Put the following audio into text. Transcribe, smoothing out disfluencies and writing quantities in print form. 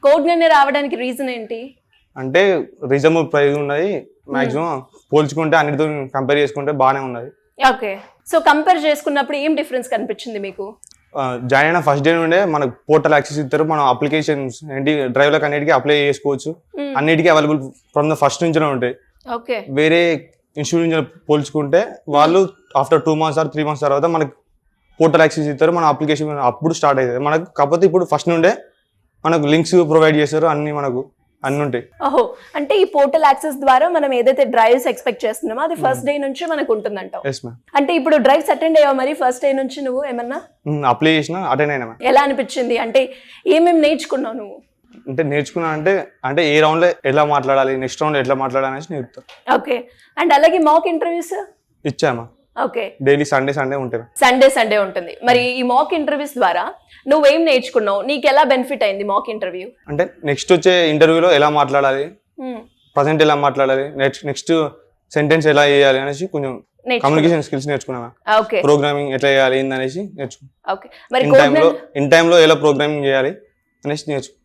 Code రావడానికి reason ఏంటి? అంటే రీజనబుల్ ప్రైస్ ఉన్నది, మాక్సిమం పోల్చుకుంటే అన్నిటితో కంపేర్ చేసుకుంటే బాగానే ఉన్నది. ఓకే. సో కంపేర్ చేసుకున్నప్పుడు ఏం డిఫరెన్స్ కనిపించింది మీకు? జాయిన్ అయిన ఫస్ట్ డే నుండే మనకు పోర్టల్ యాక్సెస్ ఇస్తారు, మనం అప్లికేషన్స్ ఏంటి డ్రైవ్లకు అన్నిటికీ అప్లై చేసుకోవచ్చు, అన్నిటికీ అవైలబుల్ ఫ్రమ్ ద ఫస్ట్ నుంచే ఉంటాయి. ఓకే. వేరే ఇన్స్టిట్యూట్ పోల్చుకుంటే వాళ్ళు ఆఫ్టర్ 2 months ఆర్ 3 months తర్వాత మనకు పోర్టల్ యాక్సెస్ ఇస్తారు, మన అప్లికేషన్ అప్పుడు స్టార్ట్ అవుతుంది మనకు. కాకపోతే ఇప్పుడు ఫస్ట్ నుండే మనకు లింక్స్ ప్రొవైడ్ చేస్తారు, అన్ని మనకు అన్ని ఉంటాయి. ఓహో, అంటే ఈ పోర్టల్ యాక్సెస్ ద్వారా మనం ఏదైతే డ్రైవ్స్ ఎక్స్పెక్ట్ చేస్తున్నామో అది ఫస్ట్ డే నుంచి మనకు ఉంటుందంట. Yes ma'am. అంటే ఇప్పుడు డ్రైవ్స్ అటెండ్ అయ్యావు మరి ఫస్ట్ డే నుంచి నువ్వు ఏమన్నా? అప్లై చేసిన అటెండ్ అయినా మ్యామ్. ఎలా అనిపించింది? అంటే ఏమేమి నేర్చుకున్నావు నువ్వు? అంటే నేర్చుకున్నా అంటే ఏ రౌండ్ లో ఎలా మాట్లాడాలి, నెక్స్ట్ రౌండ్ ఎట్లా మాట్లాడాలి అనేసి నేర్పుతారు. ఓకే. అండ్ అలాగే మాక్ ఇంటర్వ్యూస్ ఇచ్చామా? ఓకే. డైలీ సండే ఉంటుంది. సండే ఉంటుంది. మరి ఈ మాక్ ఇంటర్వ్యూస్ ద్వారా నువ్వేం నేర్చుకున్నావు? నీకు ఎలా బెనిఫిట్ అయింది మాక్ ఇంటర్వ్యూ? అంటే నెక్స్ట్ వచ్చే ఇంటర్వ్యూలో ఎలా మాట్లాడాలి, ప్రజెంట్ ఎలా మాట్లాడాలి, నెక్స్ట్ సెంటెన్స్ ఎలా చేయాలి అనేసి కొంచెం కమ్యూనికేషన్ స్కిల్స్ నేర్చుకున్నాను. ఓకే. ప్రోగ్రామింగ్ ఎట్లా చేయాలి అనేసి నేర్చుకున్నాను. ఓకే. మరి ఇన్ టైంలో ఎలా ప్రోగ్రామింగ్ చేయాలి అనేసి నేర్చుకున్నాను.